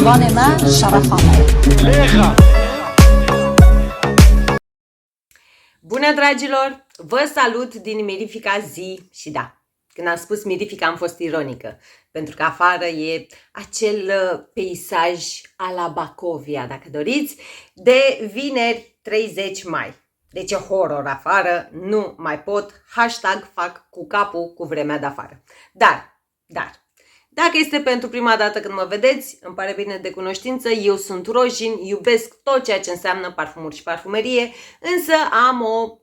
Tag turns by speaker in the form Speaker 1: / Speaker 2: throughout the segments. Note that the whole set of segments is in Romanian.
Speaker 1: ما شرفنا.
Speaker 2: Bună, dragilor! Vă salut din mirifica zi și da, când am spus mirifica am fost ironică, pentru că afară e acel peisaj a la Bacovia, dacă doriți, de vineri 30 mai. Deci e horror afară, nu mai pot, hashtag fac cu capul cu vremea de afară. Dar, dacă este pentru prima dată când mă vedeți, îmi pare bine de cunoștință, eu sunt Rojin, iubesc tot ceea ce înseamnă parfumuri și parfumerie, însă am o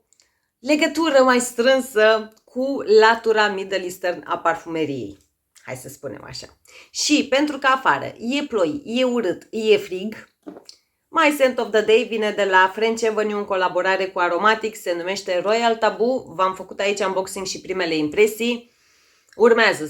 Speaker 2: legătură mai strânsă cu latura Middle Eastern a parfumeriei. Hai să spunem așa. Și pentru că afară e ploi, e urât, e frig, My Scent of the Day vine de la French Avenue în colaborare cu Aromatic, se numește Royal Taboo. V-am făcut aici unboxing și primele impresii. Urmează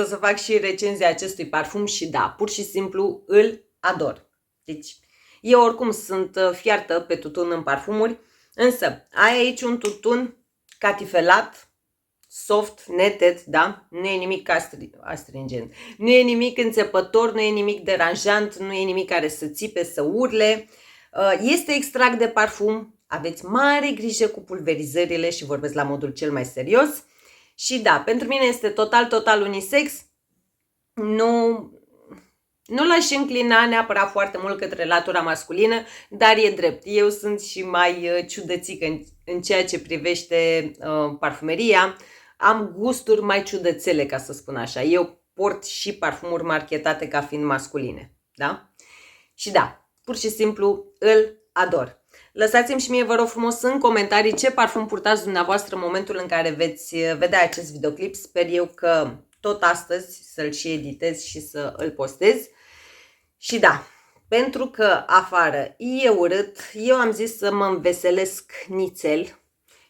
Speaker 2: să fac și recenzia acestui parfum și da, pur și simplu îl ador. Deci, eu oricum sunt fiartă pe tutun în parfumuri, însă ai aici un tutun catifelat, soft, neted, da? Nu e nimic astringent, nu e nimic înțepător, nu e nimic deranjant, nu e nimic care să țipe, să urle. Este extract de parfum, aveți mare grijă cu pulverizările și vorbesc la modul cel mai serios. Și da, pentru mine este total unisex. Nu l-aș înclina neapărat foarte mult către latura masculină, dar e drept. Eu sunt și mai ciudățică în ceea ce privește parfumeria. Am gusturi mai ciudățele, ca să spun așa. Eu port și parfumuri marketate ca fiind masculine. Da? Și da, pur și simplu îl ador. Lăsați-mi și mie, vă rog frumos, în comentarii ce parfum purtați dumneavoastră în momentul în care veți vedea acest videoclip. Sper eu că tot astăzi să-l și editez și să îl postez. Și da, pentru că afară e urât, eu am zis să mă înveselesc nițel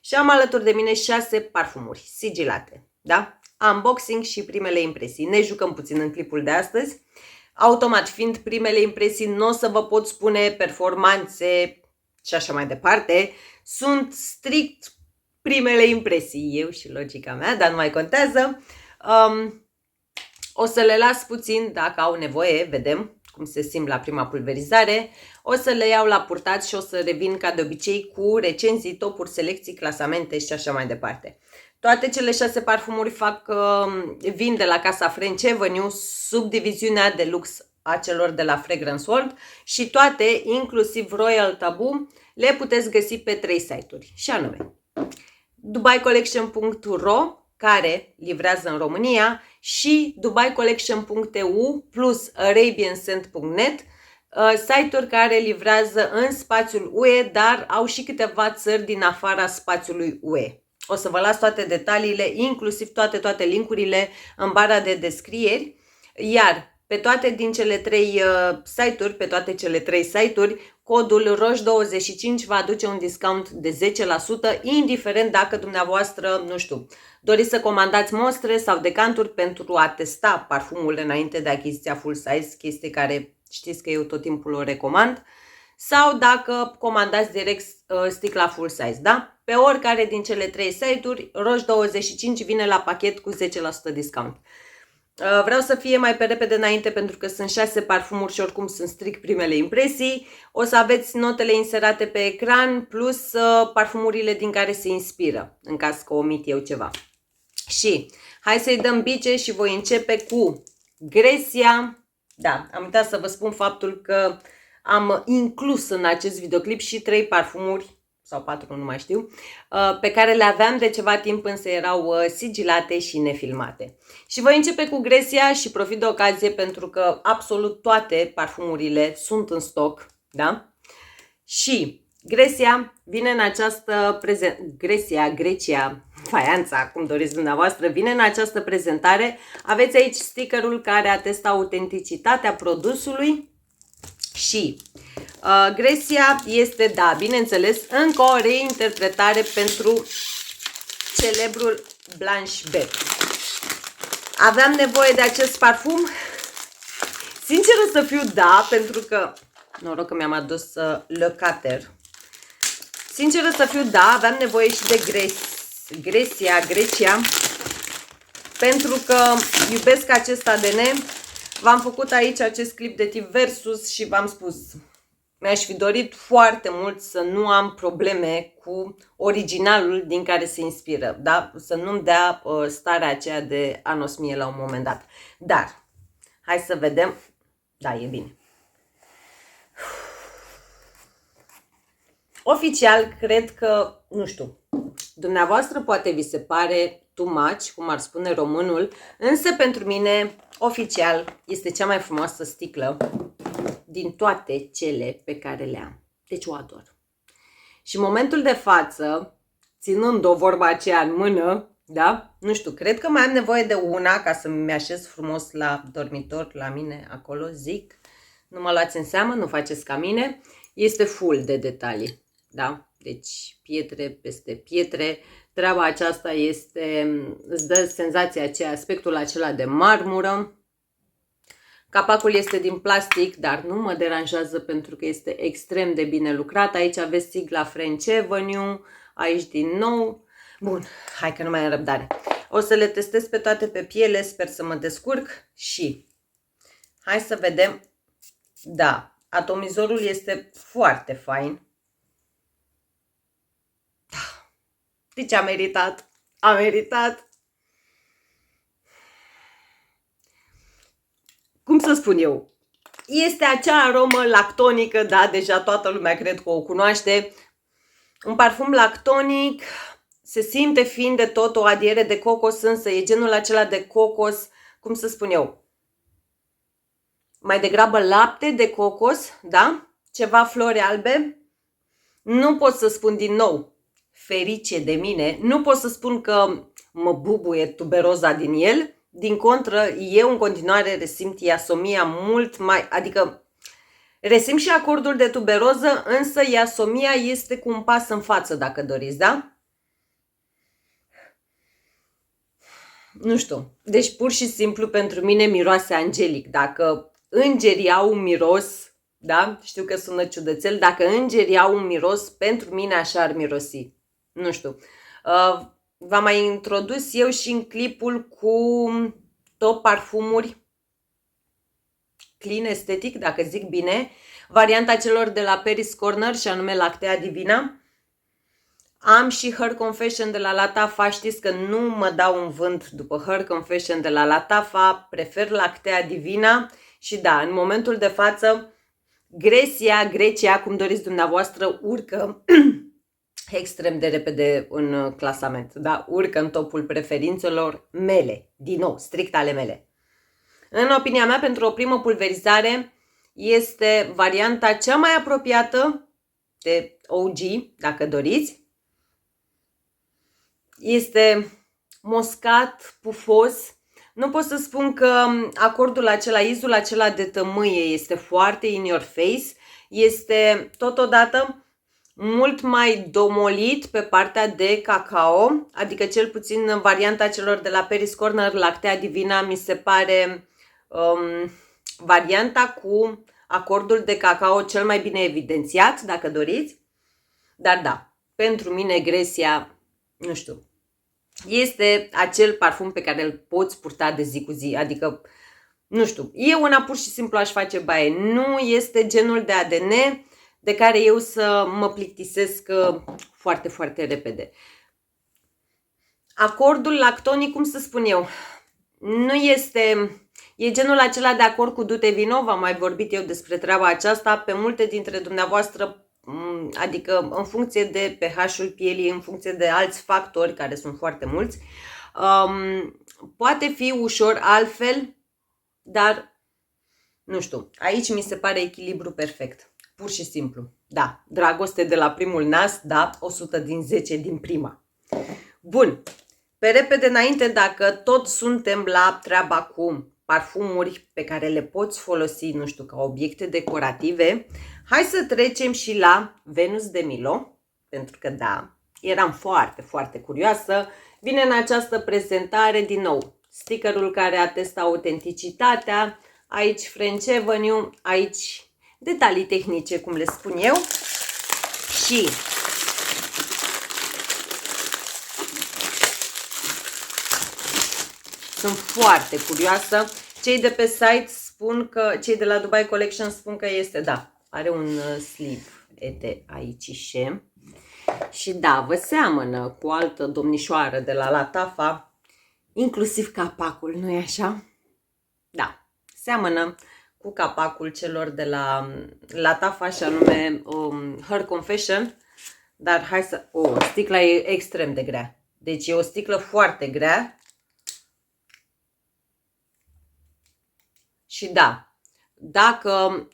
Speaker 2: și am alături de mine 6 parfumuri sigilate. Da? Unboxing și primele impresii. Ne jucăm puțin în clipul de astăzi. Automat fiind primele impresii, nu o să vă pot spune performanțe și așa mai departe. Sunt strict primele impresii, eu și logica mea, dar nu mai contează. O să le las puțin dacă au nevoie, vedem cum se simt la prima pulverizare. O să le iau la purtat și o să revin ca de obicei cu recenzii, topuri, selecții, clasamente și așa mai departe. Toate cele 6 parfumuri vin de la casa French Avenue, sub diviziunea de lux a celor de la Fragrance World și toate, inclusiv Royal Taboo, le puteți găsi pe 3 site-uri, și anume dubaicollection.ro, care livrează în România, și dubaicollection.eu plus arabianscent.net, site-uri care livrează în spațiul UE, dar au și câteva țări din afara spațiului UE. O să vă las toate detaliile, inclusiv toate linkurile în bara de descrieri, iar pe toate cele 3 site-uri, codul ROJ25 va aduce un discount de 10%, indiferent dacă dumneavoastră, nu știu, doriți să comandați mostre sau decanturi pentru a testa parfumul înainte de achiziția full size, chestie care știți că eu tot timpul o recomand, sau dacă comandați direct sticla full size, da? Pe oricare din cele 3 site-uri, ROJ25 vine la pachet cu 10% discount. Vreau să fie mai pe repede înainte pentru că sunt 6 parfumuri și oricum sunt strict primele impresii. O să aveți notele inserate pe ecran plus parfumurile din care se inspiră, în caz că omit eu ceva. Și hai să-i dăm bice și voi începe cu Grecia. Da, am uitat să vă spun faptul că am inclus în acest videoclip și 3 parfumuri, sau 4, nu mai știu, pe care le aveam de ceva timp, însă erau sigilate și nefilmate. Și voi începe cu Grecia și profit de ocazie pentru că absolut toate parfumurile sunt în stoc, da? Și Grecia vine în această Grecia, faianța, cum doriți dumneavoastră, vine în această prezentare. Aveți aici stickerul care atestă autenticitatea produsului și Grecia este, da, bineînțeles, încă o reinterpretare pentru celebrul Blanche Bête. Aveam nevoie de acest parfum? Sinceră să fiu, da, pentru că, noroc că mi-am adus Le Cater. Sinceră să fiu, da, aveam nevoie și de Grecia, pentru că iubesc acest ADN. V-am făcut aici acest clip de tip versus și v-am spus, mi-aș fi dorit foarte mult să nu am probleme cu originalul din care se inspiră, da? Să nu-mi dea starea aceea de anosmie la un moment dat. Dar, hai să vedem. Da, e bine. Oficial, cred că, nu știu, dumneavoastră poate vi se pare too much, cum ar spune românul, însă pentru mine, oficial, este cea mai frumoasă sticlă din toate cele pe care le am. Deci o ador. Și în momentul de față, ținând o vorba aceea în mână, da? Nu știu, cred că mai am nevoie de una ca să-mi așez frumos la dormitor, la mine, acolo, zic. Nu mă luați în seamă, nu faceți ca mine. Este full de detalii, da? Deci pietre peste pietre. Treaba aceasta este, îți dă senzația aceea, aspectul acela de marmură. Capacul este din plastic, dar nu mă deranjează pentru că este extrem de bine lucrat. Aici aveți sigla French Avenue, aici din nou. Bun, hai că nu mai am răbdare. O să le testez pe toate pe piele, sper să mă descurc și hai să vedem. Da, atomizorul este foarte fain. Da. Deci a meritat, a meritat. Cum să spun eu? Este acea aromă lactonică, da, deja toată lumea cred că o cunoaște. Un parfum lactonic, se simte fiind de tot o adiere de cocos, însă e genul acela de cocos, cum să spun eu, mai degrabă lapte de cocos, da? Ceva flori albe. Nu pot să spun din nou, ferice de mine, nu pot să spun că mă bubuie tuberoza din el. Din contră, eu în continuare resimt iasomia mult mai, adică resimt și acordul de tuberoză, însă iasomia este cu un pas în față, dacă doriți, da? Nu știu, deci pur și simplu pentru mine miroase angelic. Dacă îngerii au un miros, da? Știu că sună ciudățel, dacă îngerii au un miros, pentru mine așa ar mirosi. Nu știu. V-am mai introdus eu și în clipul cu top parfumuri clean estetic, dacă zic bine, varianta celor de la Paris Corner și anume Lactea Divina. Am și Her Confession de la Latafa, știți că nu mă dau un vânt după Her Confession de la Latafa, prefer Lactea Divina și da, în momentul de față Grecia, cum doriți dumneavoastră, urcă extrem de repede în clasament, da? Urcă în topul preferințelor mele, din nou, strict ale mele. În opinia mea, pentru o primă pulverizare, este varianta cea mai apropiată de OG, dacă doriți. Este moscat, pufos. Nu pot să spun că acordul acela, izul acela de tămâie este foarte in your face. Este totodată mult mai domolit pe partea de cacao, adică cel puțin în varianta celor de la Paris Corner, Lactea Divina, mi se pare varianta cu acordul de cacao cel mai bine evidențiat, dacă doriți. Dar da, pentru mine Grecia, nu știu, este acel parfum pe care îl poți purta de zi cu zi, adică, nu știu, eu una pur și simplu aș face baie. Nu este genul de ADN de care eu să mă plictisesc foarte, foarte repede. Acordul lactonic, cum să spun eu, nu este, e genul acela de acord cu Dute Vino, v-am mai vorbit eu despre treaba aceasta, pe multe dintre dumneavoastră, adică în funcție de pH-ul pielii, în funcție de alți factori, care sunt foarte mulți, poate fi ușor altfel, dar nu știu, aici mi se pare echilibru perfect. Pur și simplu. Da, dragoste de la primul nas, da, 100 din 10 din prima. Bun, pe repede înainte, dacă tot suntem la treaba cu parfumuri pe care le poți folosi, nu știu, ca obiecte decorative, hai să trecem și la Venus de Milo, pentru că da, eram foarte, foarte curioasă. Vine în această prezentare din nou stickerul care atestă autenticitatea, aici French Avenue, aici detalii tehnice, cum le spun eu, și sunt foarte curioasă. Cei de pe site spun că, cei de la Dubai Collection spun că este, da, are un sleeve de aici și da, vă seamănă cu o altă domnișoară de la Latafa, inclusiv capacul, nu-i așa? Da, seamănă cu capacul celor de la Latafa și anume Her Confession, dar hai să... sticla e extrem de grea. Deci e o sticlă foarte grea. Și da, dacă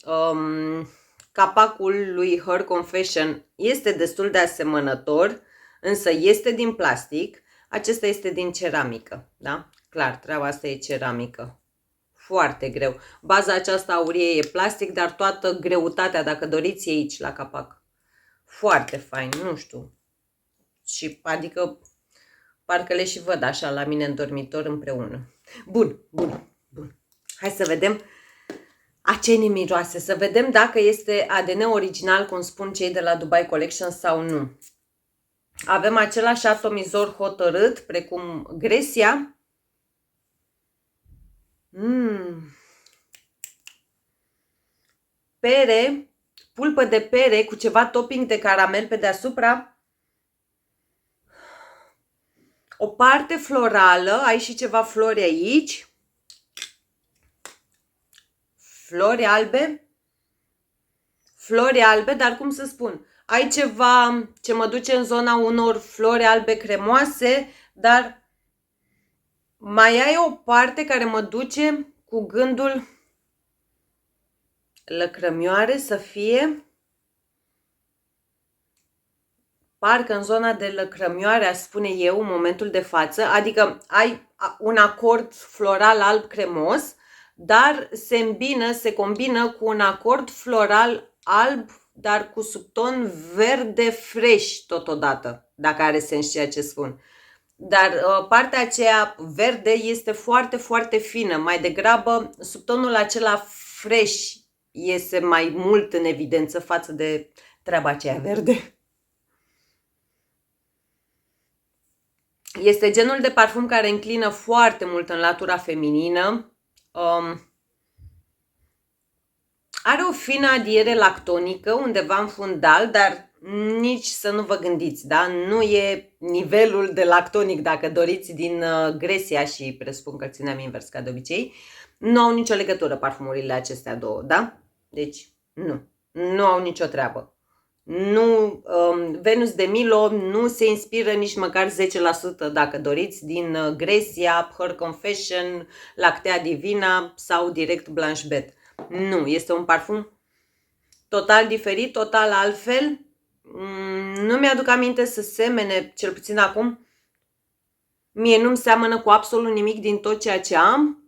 Speaker 2: capacul lui Her Confession este destul de asemănător, însă este din plastic, acesta este din ceramică, da? Clar, treaba asta e ceramică. Foarte greu. Baza aceasta aurie e plastic, dar toată greutatea, dacă doriți, e aici la capac. Foarte fain, nu știu. Și adică parcă le și văd așa la mine în dormitor împreună. Bun. Hai să vedem acene miroase, să vedem dacă este ADN original, cum spun cei de la Dubai Collection sau nu. Avem același atomizor hotărât, precum Grecia. Pere, pulpă de pere cu ceva topping de caramel pe deasupra. O parte florală, ai și ceva flori aici. Flori albe, dar cum să spun, ai ceva ce mă duce în zona unor flori albe cremoase, dar mai ai o parte care mă duce cu gândul lăcrămioare să fie, parcă în zona de lăcrămioare, aș spune eu, în momentul de față, adică ai un acord floral alb cremos, dar se combină cu un acord floral alb, dar cu subton verde fresh totodată, dacă are sens ceea ce spun. Dar partea aceea verde este foarte, foarte fină, mai degrabă subtonul acela fresh iese mai mult în evidență față de treaba aceea verde. Este genul de parfum care înclină foarte mult în latura feminină. Are o fină adiere lactonică undeva în fundal, dar nici să nu vă gândiți, da? Nu e nivelul de lactonic, dacă doriți, din Grecia și presupun că țineam invers ca de obicei. Nu au nicio legătură parfumurile acestea două, da? Deci, nu au nicio treabă. Nu, Venus de Milo nu se inspiră nici măcar 10%, dacă doriți, din Grecia, Her Confession, Lactea Divina sau direct Blanche Bet. Nu, este un parfum total diferit, total altfel. Nu mi-aduc aminte să semene, cel puțin acum. Mie nu-mi seamănă cu absolut nimic din tot ceea ce am.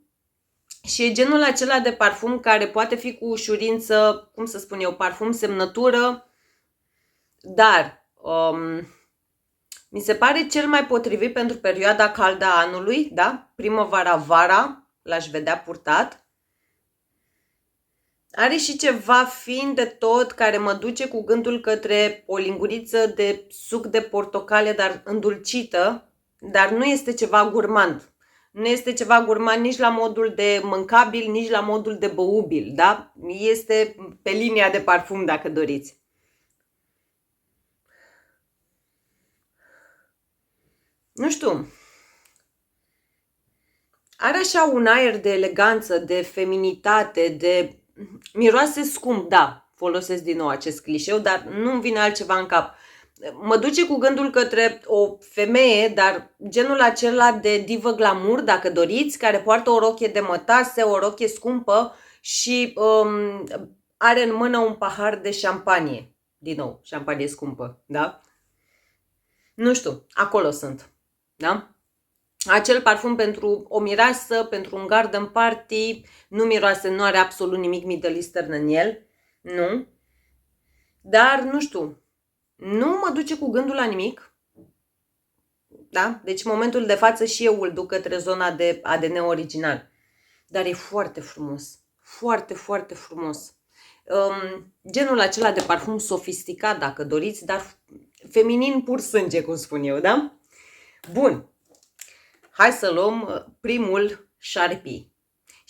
Speaker 2: Și e genul acela de parfum care poate fi cu ușurință, cum să spun eu, parfum semnătură. Dar mi se pare cel mai potrivit pentru perioada caldă a anului, da? Primăvara-vara l-aș vedea purtat. Are și ceva fin de tot care mă duce cu gândul către o linguriță de suc de portocale, dar îndulcită, dar nu este ceva gurmand. Nu este ceva gurmand nici la modul de mâncabil, nici la modul de băubil, da? Este pe linia de parfum, dacă doriți. Nu știu, are așa un aer de eleganță, de feminitate, de miroase scump, da, folosesc din nou acest clișeu, dar nu-mi vine altceva în cap. Mă duce cu gândul către o femeie, dar genul acela de divă glamour, dacă doriți, care poartă o rochie de mătase, o rochie scumpă și are în mână un pahar de șampanie. Din nou, șampanie scumpă, da? Nu știu, acolo sunt. Da? Acel parfum pentru o mireasă, pentru un garden party, nu miroase, nu are absolut nimic Middle Eastern în el, nu. Dar, nu știu, nu mă duce cu gândul la nimic, da? Deci, în momentul de față și eu îl duc către zona de ADN original. Dar e foarte frumos, foarte, foarte frumos. Genul acela de parfum sofisticat, dacă doriți, dar feminin pur sânge, cum spun eu, da? Bun. Hai să luăm primul Sharpie.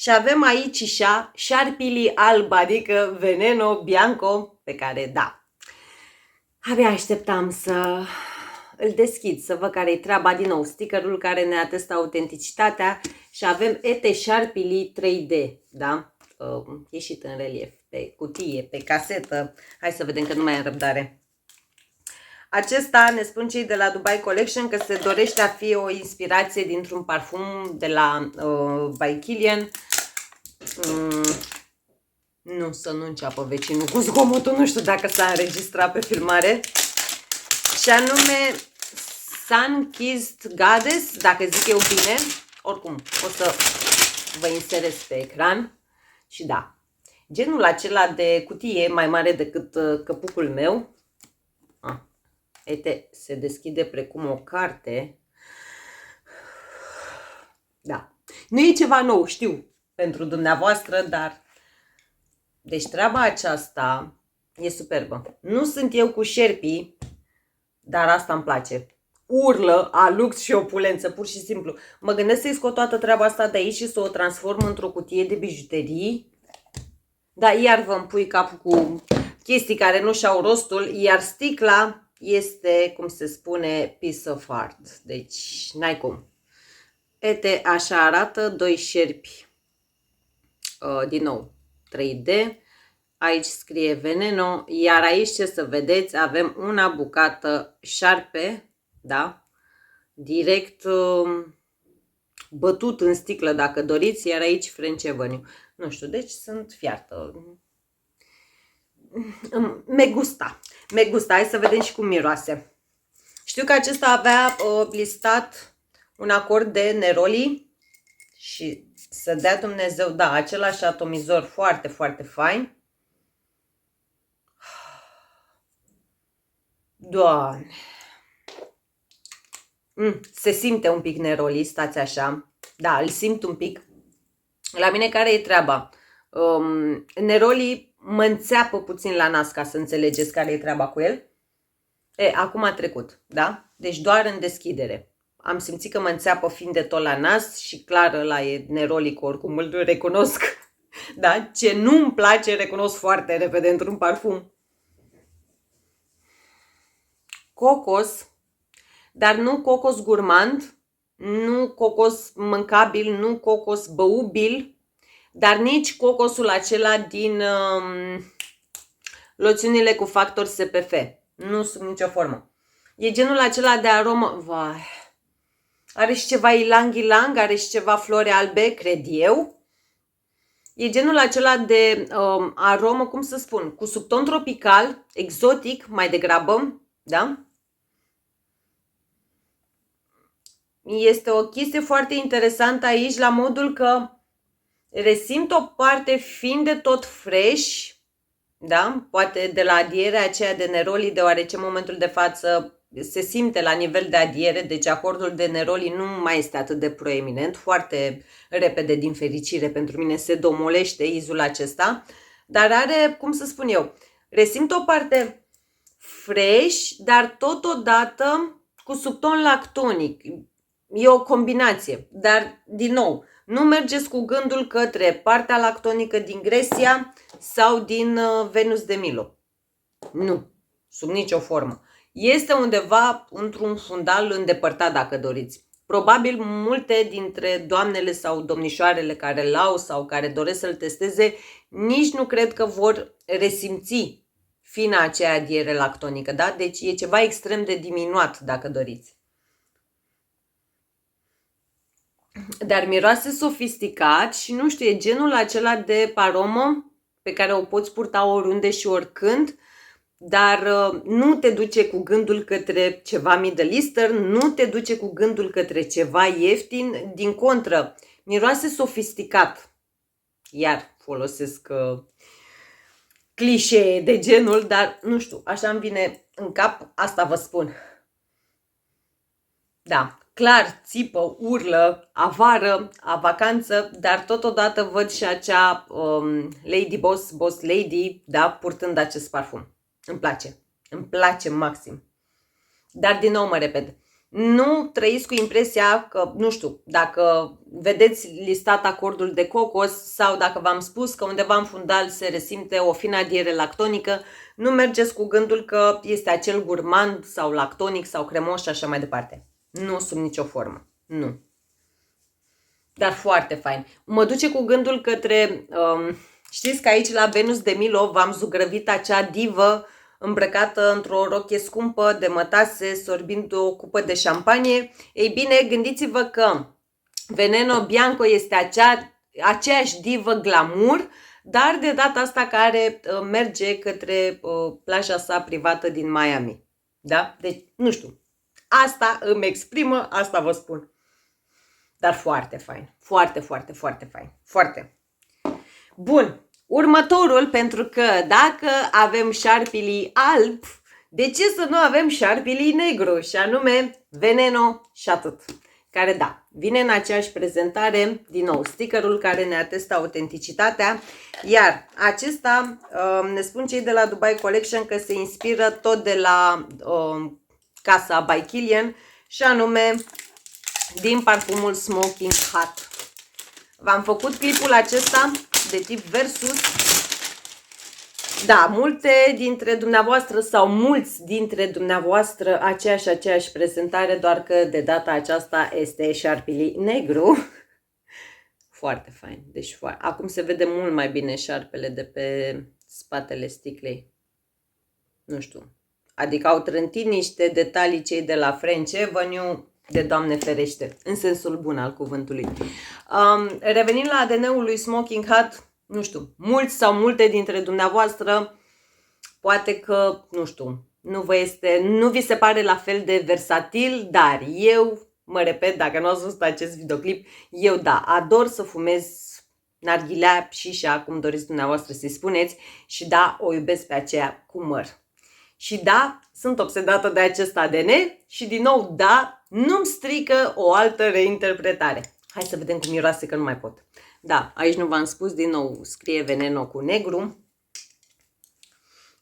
Speaker 2: Și avem aici și șarpili alb, adică Veneno Bianco, pe care, da, abia așteptam să îl deschid, să văd care-i treaba. Din nou, stickerul care ne atestă autenticitatea și avem Ete Șarpili 3D, da? Ieșit în relief, pe cutie, pe casetă. Hai să vedem că nu mai am răbdare. Acesta ne spun cei de la Dubai Collection că se dorește a fi o inspirație dintr-un parfum de la by Kilian. Nu, să nu înceapă vecinul cu zgomotul, nu știu dacă s-a înregistrat pe filmare. Și anume Sun-Kissed Goddess, dacă zic eu bine. Oricum, o să vă inserez pe ecran. Și da, genul acela de cutie mai mare decât căpucul meu. Uite, se deschide precum o carte. Da, nu e ceva nou, știu, pentru dumneavoastră, dar... Deci treaba aceasta e superbă. Nu sunt eu cu șerpii, dar asta îmi place. Urlă a lux și opulență, pur și simplu. Mă gândesc să-i scot toată treaba asta de aici și să o transform într-o cutie de bijuterii. Dar iar vă împui capul cu chestii care nu și-au rostul, iar sticla este, cum se spune, piece of art. Deci, n-ai cum. Ete, așa arată, 2 șerpi, din nou, 3D. Aici scrie Veneno, iar aici, ce să vedeți, avem una bucată șarpe, da? Direct bătut în sticlă, dacă doriți, iar aici French Avenue. Nu știu, deci sunt fiartă. Me gusta. Me gusta. Hai să vedem și cum miroase. Știu că acesta avea listat un acord de Neroli și să dea Dumnezeu, da, același atomizor foarte, foarte fain. Doamne! Se simte un pic Neroli, stați așa. Da, îl simt un pic. La mine care e treaba? Neroli mă înțeapă puțin la nas, ca să înțelegeți care e treaba cu el. Acum a trecut, da? Deci doar în deschidere. Am simțit că mă înțeapă fiind de tot la nas și clar ăla e Neroli, că oricum îl recunosc. Da? Ce nu-mi place, recunosc foarte repede într-un parfum. Cocos, dar nu cocos gurmand, nu cocos mâncabil, nu cocos băubil, dar nici cocosul acela din loțiunile cu factor SPF. Nu sub nicio formă. E genul acela de aromă. Vai. Are și ceva ilang-ilang, are și ceva flori albe, cred eu. E genul acela de aromă, cum să spun, cu subton tropical, exotic mai degrabă, da? Este o chestie foarte interesantă aici, la modul că resimt o parte fiind de tot fresh, da? Poate de la adierea aceea de Neroli, deoarece în momentul de față se simte la nivel de adiere, deci acordul de Neroli nu mai este atât de proeminent, foarte repede, din fericire, pentru mine se domolește izul acesta, dar are, cum să spun eu, resimt o parte fresh, dar totodată cu subton lactonic. E o combinație, dar din nou, nu mergeți cu gândul către partea lactonică din Grecia sau din Venus de Milo. Nu, sub nicio formă. Este undeva într-un fundal îndepărtat, dacă doriți. Probabil multe dintre doamnele sau domnișoarele care l-au sau care doresc să-l testeze, nici nu cred că vor resimți fina aceea adiere lactonică, da? Deci e ceva extrem de diminuat, dacă doriți. Dar miroase sofisticat și nu știu, e genul acela de aromă pe care o poți purta oriunde și oricând, dar nu te duce cu gândul către ceva Middle Eastern, nu te duce cu gândul către ceva ieftin, din contră, miroase sofisticat. Iar folosesc clișee de genul, dar nu știu, așa îmi vine în cap, asta vă spun. Da, clar, țipă, urlă, avară, a vacanță, dar totodată văd și acea lady boss, boss lady, da, purtând acest parfum. Îmi place maxim. Dar din nou mă repet, Nu trăiți cu impresia că, nu știu, dacă vedeți listat acordul de cocos sau dacă v-am spus că undeva în fundal se resimte o fină adiere lactonică, nu mergeți cu gândul că este acel gurmand sau lactonic sau cremos și așa mai departe. Nu, sub nicio formă. Nu. Dar foarte fain. Mă duce cu gândul către... știți că aici la Venus de Milo v-am zugrăvit acea divă îmbrăcată într-o rochie scumpă de mătase, sorbind o cupă de șampanie. Ei bine, gândiți-vă că Veneno Bianco este aceeași divă glamour, dar de data asta care merge către plaja sa privată din Miami. Da? Deci, nu știu. Asta îmi exprimă, asta vă spun. Dar foarte fain. Foarte, foarte, foarte fain. Foarte. Bun. Următorul, pentru că dacă avem șarpilii alb, de ce să nu avem șarpilii negru? Și anume Veneno și atât. Care, da, vine în aceeași prezentare, din nou, stickerul care ne atestă autenticitatea, iar acesta, ne spun cei de la Dubai Collection că se inspiră tot de la casa By Kilian și anume din parfumul Smoking Hot. V-am făcut clipul acesta de tip Versus. Da, multe dintre dumneavoastră sau mulți dintre dumneavoastră aceeași prezentare, doar că de data aceasta este șarpilii negru. Foarte fain. Deci acum se vede mult mai bine șarpele de pe spatele sticlei. Nu știu. Adică au trântit niște detalii cei de la French Avenue, de Doamne ferește, în sensul bun al cuvântului. Revenind la ADN-ul lui Smoking Hot, nu știu, mulți sau multe dintre dumneavoastră, poate că, nu știu, nu vi se pare la fel de versatil, dar eu, mă repet, dacă nu ați văzut acest videoclip, eu da, ador să fumez narghilea, șișa, cum doriți dumneavoastră să-i spuneți, și da, o iubesc pe aceea cu măr. Și da, sunt obsedată de acest ADN și din nou, da, nu-mi strică o altă reinterpretare. Hai să vedem cum miroase, că nu mai pot. Da, aici nu v-am spus, din nou scrie Veneno cu negru.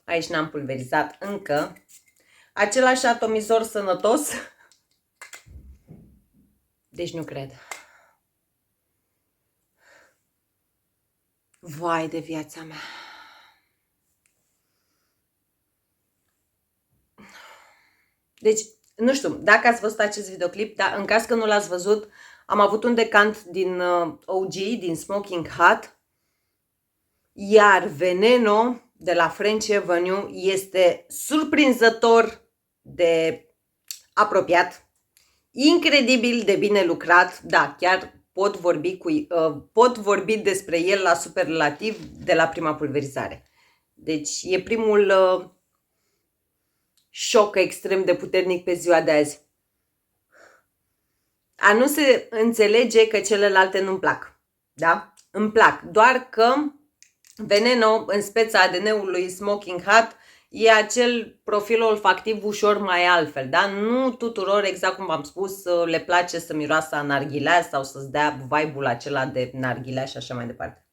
Speaker 2: Aici n-am pulverizat încă. Același atomizor sănătos. Deci nu cred. Vai de viața mea. Deci, nu știu, dacă ați văzut acest videoclip, dar în caz că nu l-ați văzut, am avut un decant din OG, din Smoking Hot, iar Veneno de la French Avenue este surprinzător de apropiat, incredibil de bine lucrat, da, chiar pot vorbi despre el la superlativ de la prima pulverizare. Deci e primul șoc extrem de puternic pe ziua de azi. A nu se înțelege că celelalte nu-mi plac, da? Îmi plac, doar că Veneno, în speța ADN-ului Smoking Hot, e acel profil olfactiv ușor mai altfel, da? Nu tuturor, exact cum v-am spus, le place să miroasă a narghilea sau să-ți dea vibe-ul acela de narghilea și așa mai departe.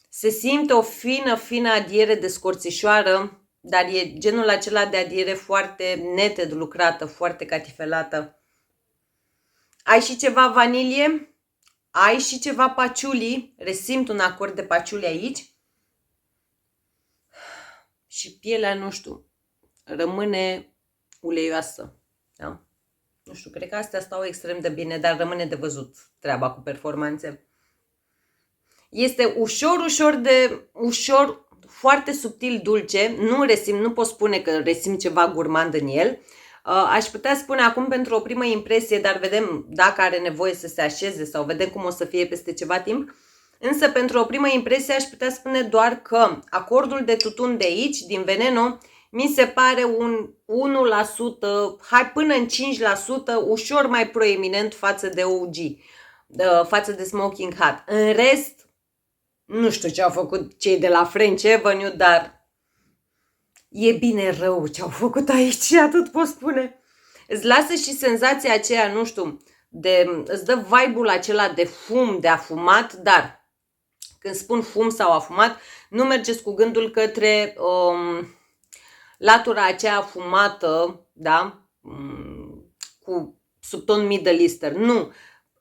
Speaker 2: Se simte o fină adiere de scorțișoară, dar e genul acela de adiere foarte neted lucrată, foarte catifelată. Ai și ceva vanilie, ai și ceva paciuli, resimt un acord de paciuli aici. Și pielea, nu știu, rămâne uleioasă. Da? Nu știu, cred că astea stau extrem de bine, dar rămâne de văzut treaba cu performanțe. Este ușor, foarte subtil dulce, nu pot spune că resimt ceva gurmand în el. Aș putea spune acum pentru o primă impresie, dar vedem dacă are nevoie să se așeze sau vedem cum o să fie peste ceva timp. Însă pentru o primă impresie aș putea spune doar că acordul de tutun de aici, din Veneno, mi se pare un 1%, hai până în 5%, ușor mai proeminent față de OG, față de Smoking Hot. În rest, nu știu ce au făcut cei de la French Avenue, dar e bine rău ce au făcut aici, atât pot spune. Îți lasă și senzația aceea, nu știu, îți dă vibe-ul acela de fum, de afumat, dar când spun fum sau afumat, nu mergeți cu gândul către latura aceea afumată, da? cu subton Middle Eastern. Nu.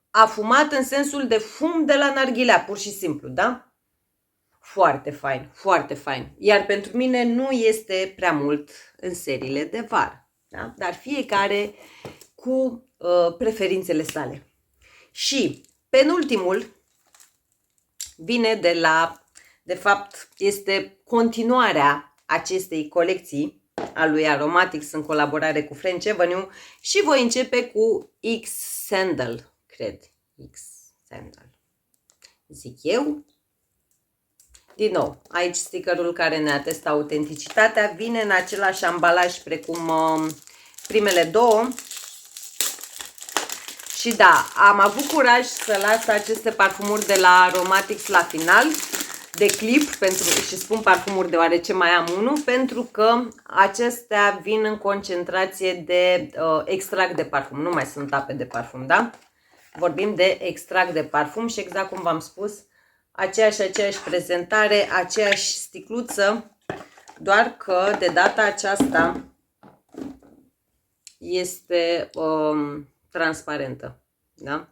Speaker 2: Afumat în sensul de fum de la narghilea, pur și simplu, da? Foarte fain, foarte fain. Iar pentru mine nu este prea mult în seriile de vară, da? Dar fiecare cu preferințele sale. Și penultimul vine de fapt, este continuarea acestei colecții a lui Aromatics în colaborare cu French Avenue și voi începe cu X Sandal, cred. X Sandal. Zic eu. Din nou, aici stickerul care ne atestă autenticitatea vine în același ambalaj precum primele două. Și da, am avut curaj să las aceste parfumuri de la Aromatics la final de clip, și spun parfumuri deoarece mai am unul, pentru că acestea vin în concentrație de extract de parfum, nu mai sunt ape de parfum, da? Vorbim de extract de parfum și exact cum v-am spus, aceeași prezentare, aceeași sticluță, doar că de data aceasta este transparentă, da?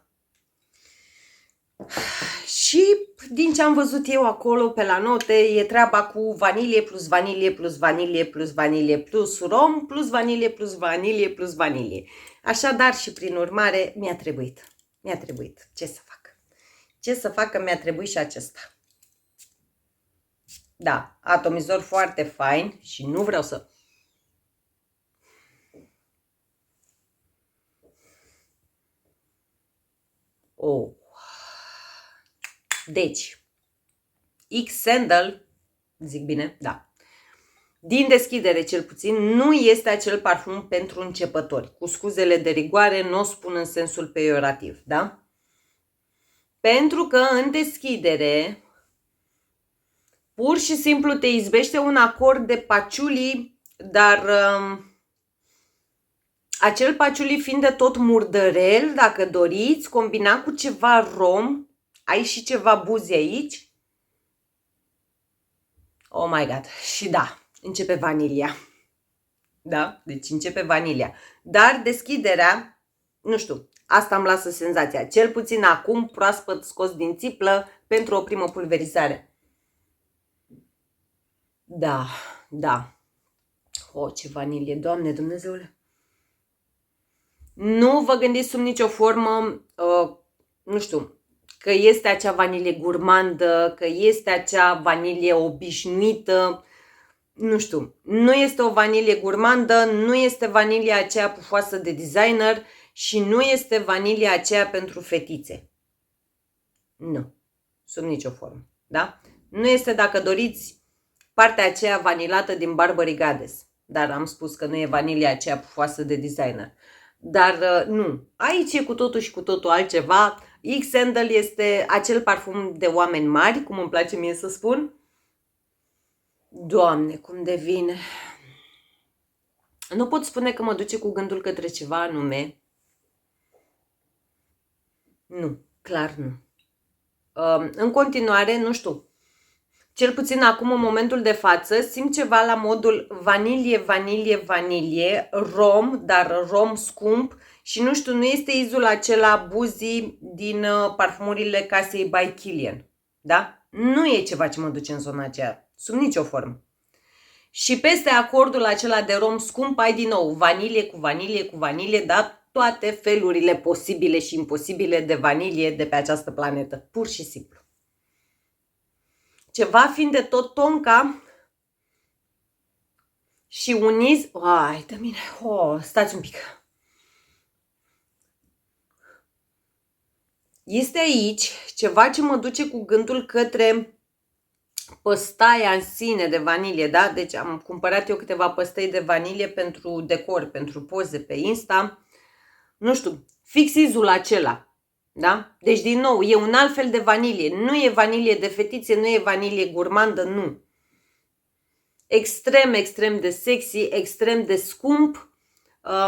Speaker 2: Și din ce am văzut eu acolo pe la note, e treaba cu vanilie plus vanilie plus vanilie plus vanilie plus rom plus vanilie plus vanilie plus vanilie. Așadar și prin urmare mi-a trebuit. Mi-a trebuit. Ce să fac? Ce să fac că mi-a trebuit și acesta. Da, atomizor foarte fain și nu vreau să... Oh. Deci, X Sandal, zic bine, da. Din deschidere cel puțin, nu este acel parfum pentru începători. Cu scuzele de rigoare, nu o spun în sensul peiorativ, da? Pentru că în deschidere, pur și simplu te izbește un acord de patchouli, dar acel patchouli fiind de tot murdărel, dacă doriți, combinat cu ceva rom, ai și ceva buzi aici. Oh my god. Și da, începe vanilia. Da? Deci începe vanilia. Dar deschiderea, nu știu, asta îmi lasă senzația. Cel puțin acum, proaspăt scos din țiplă, pentru o primă pulverizare. Da, da. Oh, ce vanilie, Doamne Dumnezeule. Nu vă gândiți sub nicio formă, nu știu, că este acea vanilie gurmandă, că este acea vanilie obișnuită, nu știu, nu este o vanilie gurmandă, nu este vanilia aceea pufoasă de designer și nu este vanilia aceea pentru fetițe. Nu, sub nicio formă, da? Nu este, dacă doriți, partea aceea vanilată din Burberry Goddess, dar am spus că nu e vanilia aceea pufoasă de designer. Dar nu, aici e cu totul și cu totul altceva. X Sandal este acel parfum de oameni mari, cum îmi place mie să spun. Doamne, cum devine. Nu pot spune că mă duce cu gândul către ceva anume. Nu, clar nu. În continuare, nu știu, cel puțin acum, în momentul de față, simt ceva la modul vanilie, vanilie, vanilie, rom, dar rom scump și nu știu, nu este izul acela buzi din parfumurile casei by Kilian, da? Nu e ceva ce mă duce în zona aceea, sub nicio formă. Și peste acordul acela de rom scump ai din nou vanilie cu vanilie cu vanilie, da? Toate felurile posibile și imposibile de vanilie de pe această planetă, pur și simplu. Ceva fiind de tot tonka și uniți... Ai, de mine, stați un pic. Este aici ceva ce mă duce cu gândul către păstaia în sine de vanilie, da? Deci am cumpărat eu câteva păstăi de vanilie pentru decor, pentru poze pe Insta. Nu știu, fix izul acela. Da? Deci, din nou, e un alt fel de vanilie. Nu e vanilie de fetițe, nu e vanilie gurmandă, nu. Extrem, extrem de sexy, extrem de scump.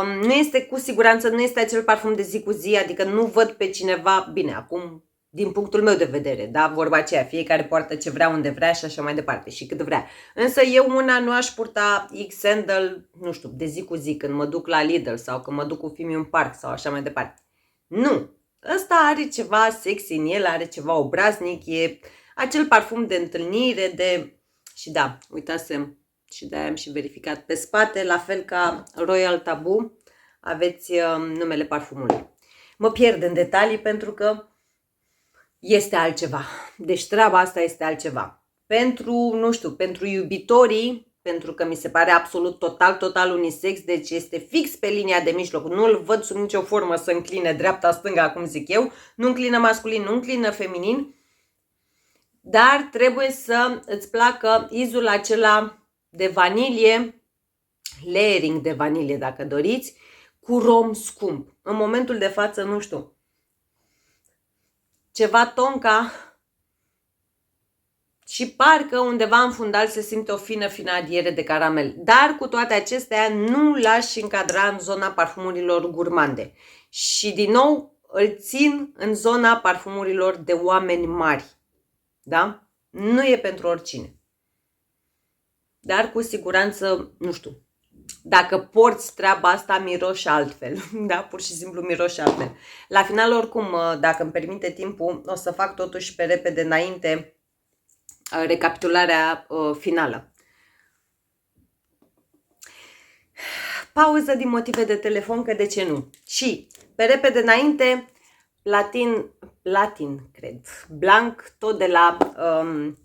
Speaker 2: Nu este, cu siguranță, nu este acel parfum de zi cu zi, adică nu văd pe cineva, bine, acum din punctul meu de vedere, da? Vorba aceea, fiecare poartă ce vrea, unde vrea și așa mai departe și cât vrea. Însă eu una nu aș purta X-Sandal, nu știu, de zi cu zi, când mă duc la Lidl sau când mă duc cu Fimi în parc sau așa mai departe. Nu! Ăsta are ceva sexy în el, are ceva obraznic, e acel parfum de întâlnire, de... Și da, uitasem, și de-aia am și verificat pe spate, la fel ca Royal Taboo, aveți numele parfumului. Mă pierd în detalii pentru că este altceva. Deci treaba asta este altceva. Pentru, nu știu, pentru iubitorii, pentru că mi se pare absolut total unisex, deci este fix pe linia de mijloc. Nu-l văd sub nicio formă să încline dreapta-stânga, cum zic eu. Nu înclină masculin, nu înclină feminin. Dar trebuie să îți placă izul acela de vanilie, layering de vanilie dacă doriți, cu rom scump. În momentul de față, nu știu, ceva tonka și parcă undeva în fundal se simte o fină adiere de caramel. Dar cu toate acestea nu l-aș încadra în zona parfumurilor gurmande. Și din nou îl țin în zona parfumurilor de oameni mari. Da? Nu e pentru oricine. Dar cu siguranță, nu știu, dacă porți treaba asta, miroși altfel. Da? Pur și simplu miroși altfel. La final, oricum, dacă îmi permite timpul, o să fac totuși pe repede înainte recapitularea finală. Pauză din motive de telefon, că de ce nu? Și pe repede înainte, Platin, cred, Blanc, tot de la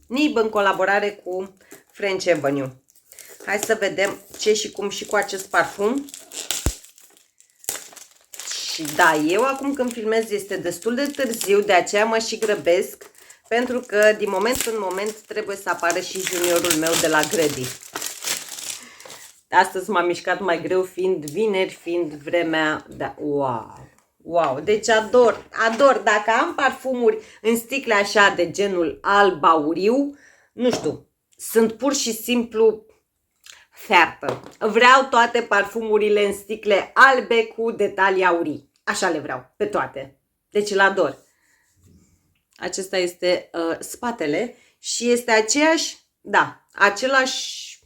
Speaker 2: Nib, în colaborare cu French Avenue. Hai să vedem ce și cum și cu acest parfum. Și da, eu acum când filmez este destul de târziu, de aceea mă și grăbesc, pentru că din moment în moment trebuie să apară și juniorul meu de la Grădi. Astăzi m-am mișcat mai greu, fiind vineri, fiind vremea... Da, wow, deci ador. Dacă am parfumuri în sticle așa de genul alb-auriu, nu știu, sunt pur și simplu fertă. Vreau toate parfumurile în sticle albe cu detalii aurii. Așa le vreau, pe toate. Deci îl ador. Acesta este spatele și este aceeași, da, aceeași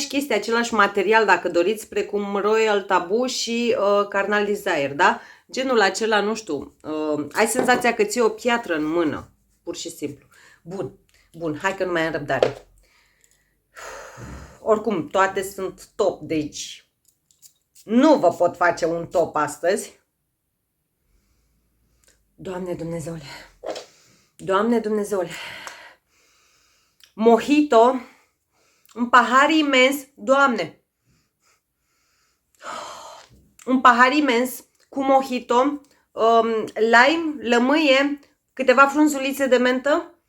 Speaker 2: chestie, același material, dacă doriți, precum Royal Taboo și Carnal Desire, da? Genul acela, nu știu, ai senzația că ții o piatră în mână, pur și simplu. Bun, hai că nu mai am răbdare. Oricum, toate sunt top, deci nu vă pot face un top astăzi. Doamne Dumnezeule! Doamne Dumnezeule! Mojito, un pahar imens, Doamne! Un pahar imens cu mojito, lime, lămâie, câteva frunzulițe de mentă.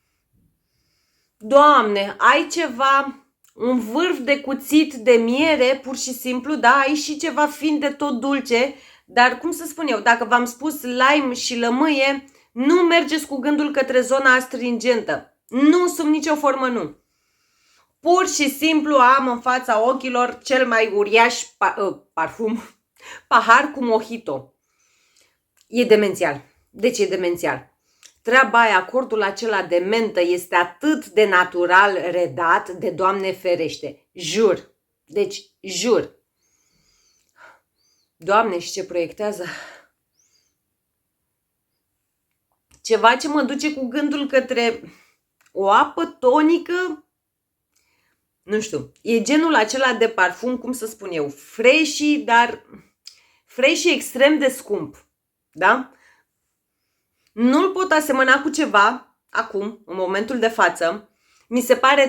Speaker 2: Doamne, ai ceva, un vârf de cuțit de miere, pur și simplu, da, ai și ceva fin de tot dulce, dar cum să spun eu, dacă v-am spus lime și lămâie, nu mergeți cu gândul către zona astringentă. Nu, sub nicio formă nu. Pur și simplu am în fața ochilor cel mai uriaș pahar cu mojito. E demențial. Deci e demențial. Treaba aia, acordul acela de mentă este atât de natural redat, de Doamne ferește. Jur. Deci, jur. Doamne, și ce proiectează? Ceva ce mă duce cu gândul către o apă tonică. Nu știu, e genul acela de parfum, cum să spun eu, freshy, dar freshy extrem de scump. Da? Nu-l pot asemăna cu ceva, acum, în momentul de față. Mi se pare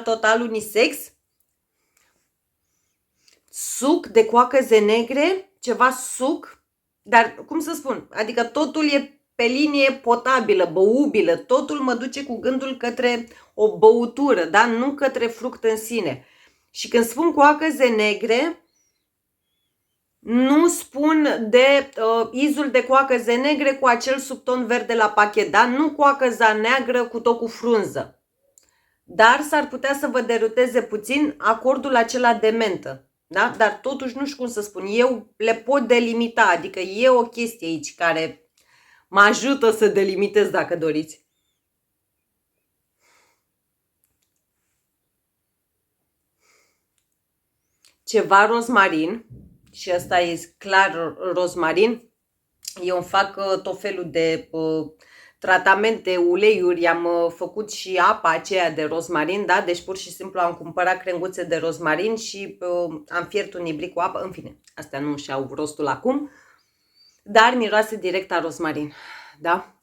Speaker 2: total unisex. Suc de coacăze negre, ceva suc, dar cum să spun, adică totul e pe linie potabilă, băubilă, totul mă duce cu gândul către o băutură, da? Nu către fruct în sine. Și când spun coacăze negre, nu spun de izul de coacăze negre cu acel subton verde la pachet, da? Nu coacăza neagră cu tot cu frunză. Dar s-ar putea să vă deruteze puțin acordul acela de mentă, da? Dar totuși nu știu cum să spun, eu le pot delimita, adică e o chestie aici care Mă ajută să delimitez dacă doriți. Ceva rozmarin, și ăsta e clar rozmarin. Eu îmi fac tot felul de tratamente, uleiuri, am făcut și apa aceea de rozmarin, da? Deci pur și simplu am cumpărat crenguțe de rozmarin și am fiert un ibric cu apă, în fine, astea nu și-au rostul acum, dar miroase direct a rozmarin, da?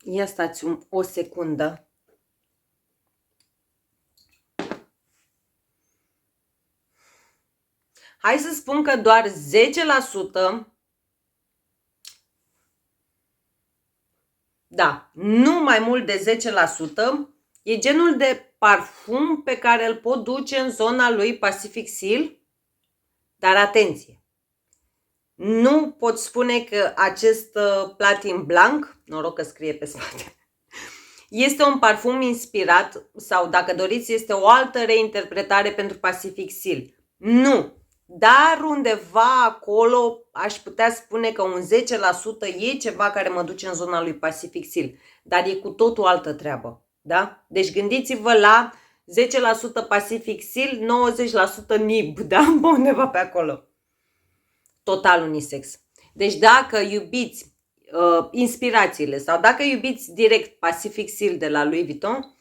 Speaker 2: Ia stați o secundă. Hai să spun că doar 10%, da, nu mai mult de 10%, e genul de parfum pe care îl pot duce în zona lui Pacific Seal, dar atenție, nu pot spune că acest Platin Blanc, noroc că scrie pe spate, este un parfum inspirat sau, dacă doriți, este o altă reinterpretare pentru Pacific Seal. Nu! Dar undeva acolo aș putea spune că un 10% e ceva care mă duce în zona lui Pacific Seal. Dar e cu totul altă treabă. Da? Deci gândiți-vă la 10% Pacific Seal, 90% Nib. Da? Undeva pe acolo. Total unisex. Deci dacă iubiți inspirațiile sau dacă iubiți direct Pacific Seal de la Louis Vuitton,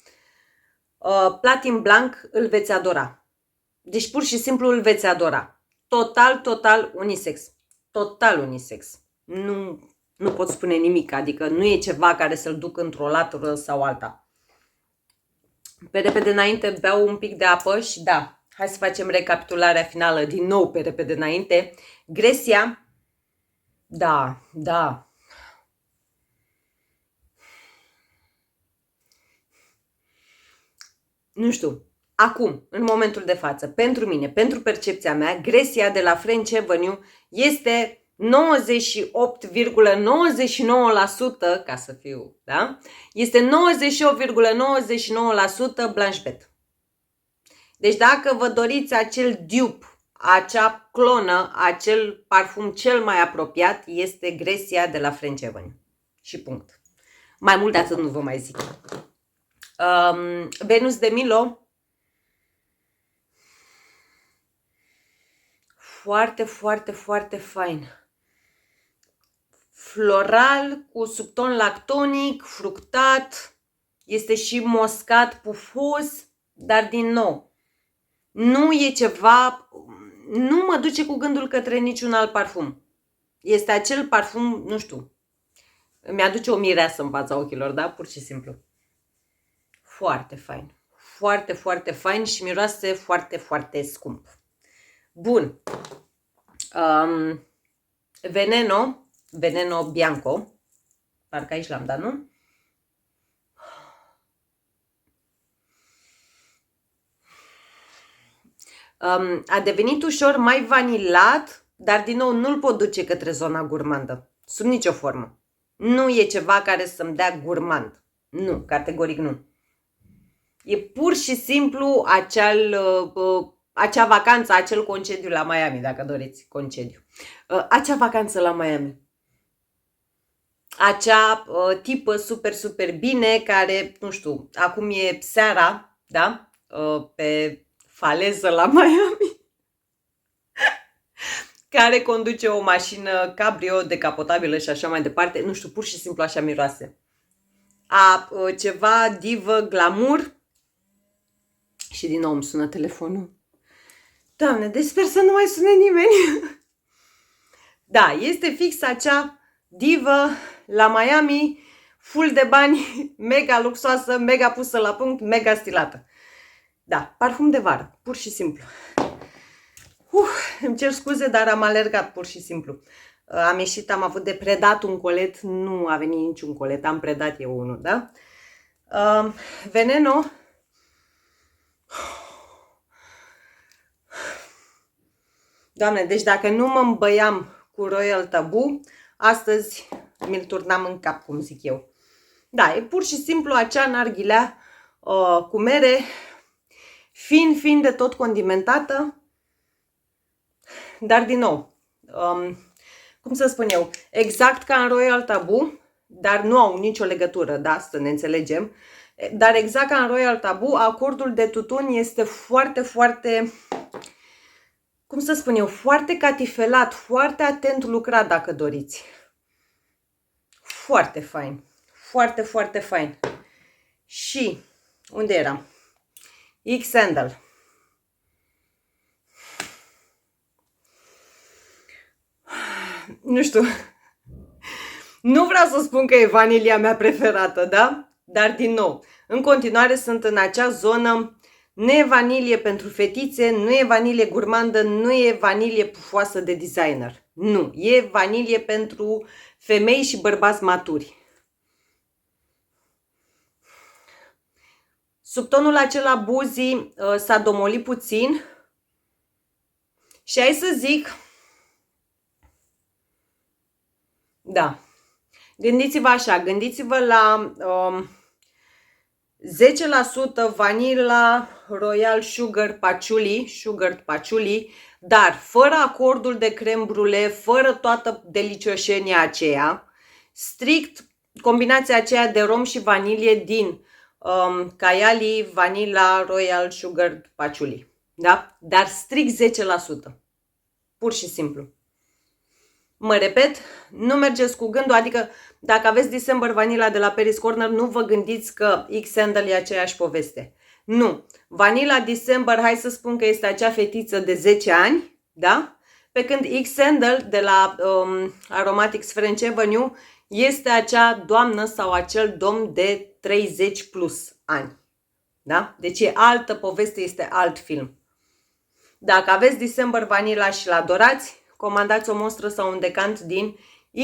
Speaker 2: Platin Blanc îl veți adora. Deci pur și simplu îl veți adora. Total unisex. Total unisex. Nu pot spune nimic, adică nu e ceva care să-l duc într-o latură sau alta. Pe repede înainte beau un pic de apă și da, hai să facem recapitularea finală din nou pe repede înainte. Grecia, da. Nu știu. Acum, în momentul de față, pentru mine, pentru percepția mea, Grecia de la French Avenue este 98,99%, ca să fiu, da? Este 98,99% Blanche Bet. Deci dacă vă doriți acel dupe, acea clonă, acel parfum cel mai apropiat, este Grecia de la French Avenue. Și punct. Mai mult de atât nu vă mai zic. Venus de Milo, foarte fain. Floral, cu subton lactonic, fructat, este și moscat pufos, dar din nou, nu e ceva, nu mă duce cu gândul către niciun alt parfum. Este acel parfum, nu știu, îmi aduce o mireasă în fața ochilor, da? Pur și simplu. Foarte fain. Foarte fain și miroase foarte scump. Bun. Veneno Bianco. Parcă aici l-am dat, nu? A devenit ușor mai vanilat, dar din nou nu-l pot duce către zona gurmandă. Sub nicio formă. Nu e ceva care să-mi dea gurmand. Nu, categoric nu. E pur și simplu acea vacanță, acel concediu la Miami, dacă doriți concediu. Acea vacanță la Miami. Acea tipă super bine care, nu știu, acum e seara, da? Pe faleză la Miami. Care conduce o mașină cabrio decapotabilă și așa mai departe. Nu știu, pur și simplu așa miroase. Ceva divă, glamour. Și din nou îmi sună telefonul. Doamne, deci sper să nu mai sune nimeni. Da, este fix acea divă la Miami, full de bani, mega luxoasă, mega pusă la punct, mega stilată. Da, parfum de vară, pur și simplu. Îmi cer scuze, dar am alergat pur și simplu. Am ieșit, am avut de predat un colet, nu a venit niciun colet, am predat eu unul, da? Veneno. Doamne, deci dacă nu mă îmbăiam cu Royal Taboo, astăzi mi-l turnam în cap, cum zic eu. Da, e pur și simplu acea narghilea cu mere, fin de tot condimentată. dar din nou, cum să spun eu, exact ca în Royal Taboo, dar nu au nicio legătură, da, să ne înțelegem, dar exact ca în Royal Taboo, acordul de tutun este foarte, foarte, cum să spun eu, foarte catifelat, foarte atent lucrat dacă doriți. Foarte fain, foarte, foarte fain. Și, unde eram? X-Sandal. Nu știu, nu vreau să spun că e vanilia mea preferată, da? Dar din nou, în continuare sunt în acea zonă, nu e vanilie pentru fetițe, nu e vanilie gurmandă, nu e vanilie pufoasă de designer. Nu, e vanilie pentru femei și bărbați maturi. Sub tonul acela buzii s-a domolit puțin și hai să zic, da, gândiți-vă așa, gândiți-vă la 10% Vanilla Royal Sugar Patchouli, dar fără acordul de creme brulee, fără toată delicioșenia aceea, strict combinația aceea de rom și vanilie din Kayali Vanilla Royal Sugar Patchouli, da? Dar strict 10%, pur și simplu. Mă repet, nu mergeți cu gândul, adică dacă aveți December Vanilla de la Paris Corner, nu vă gândiți că X-Sandal e aceeași poveste. Nu. Vanilla December, hai să spun că este acea fetiță de 10 ani, da? Pe când X-Sandal de la Aromatics French Avenue este acea doamnă sau acel domn de 30 plus ani. Da? Deci e altă poveste, este alt film. Dacă aveți December Vanilla și l-adorați, comandați o mostră sau un decant din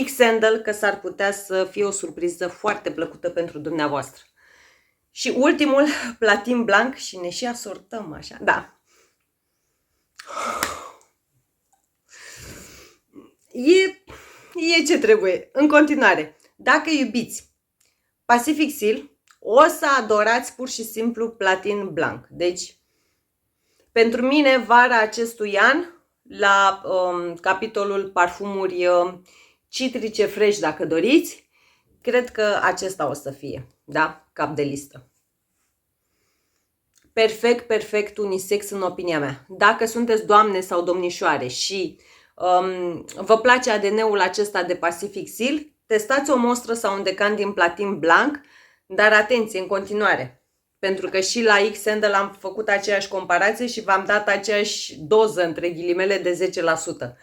Speaker 2: X-Sandal, că s-ar putea să fie o surpriză foarte plăcută pentru dumneavoastră. Și ultimul, Platin Blanc, și ne și asortăm așa, da. E ce trebuie. În continuare, dacă iubiți Pacific Seal, o să adorați pur și simplu Platin Blanc. Deci, pentru mine, vara acestui an, la capitolul parfumuri citrice fresh, dacă doriți, cred că acesta o să fie, da? Cap de listă. Perfect, perfect unisex în opinia mea. Dacă sunteți doamne sau domnișoare și vă place ADN-ul acesta de Pacific Seal, testați o mostră sau un decant din Platin Blanc, dar atenție, în continuare. Pentru că și la X-Sandal am făcut aceeași comparație și v-am dat aceeași doză, între ghilimele, de 10%.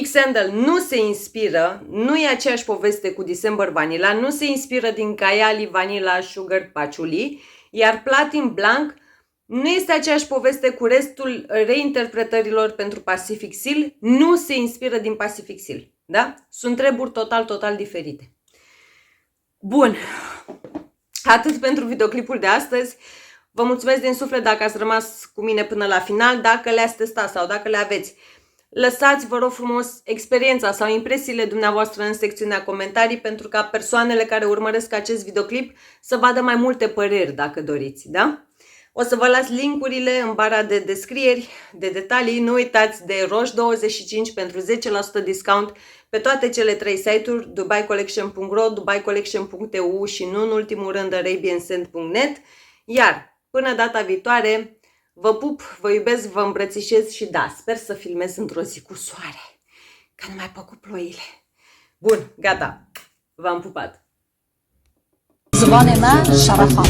Speaker 2: X-Sandal nu se inspiră, nu e aceeași poveste cu December Vanilla, nu se inspiră din Kayali Vanilla Sugar Patchouli, iar Platin Blanc nu este aceeași poveste cu restul reinterpretărilor pentru Pacific Seal, nu se inspiră din Pacific Seal. Da? Sunt treburi total diferite. Bun. Atât pentru videoclipul de astăzi. Vă mulțumesc din suflet dacă ați rămas cu mine până la final. Dacă le-ați testat sau dacă le aveți, lăsați, vă rog frumos, experiența sau impresiile dumneavoastră în secțiunea comentarii, pentru ca persoanele care urmăresc acest videoclip să vadă mai multe păreri, dacă doriți, da? O să vă las linkurile în bara de descrieri, de detalii. Nu uitați de Roche25 pentru 10% discount pe toate cele 3 site-uri, dubaicollection.ro, dubaicollection.eu și nu în ultimul rând arabianscent.net. Iar până data viitoare, vă pup, vă iubesc, vă îmbrățișez și da, sper să filmez într-o zi cu soare, că nu mai pot cu ploile. Bun, gata, v-am pupat.
Speaker 1: زبان من شرفم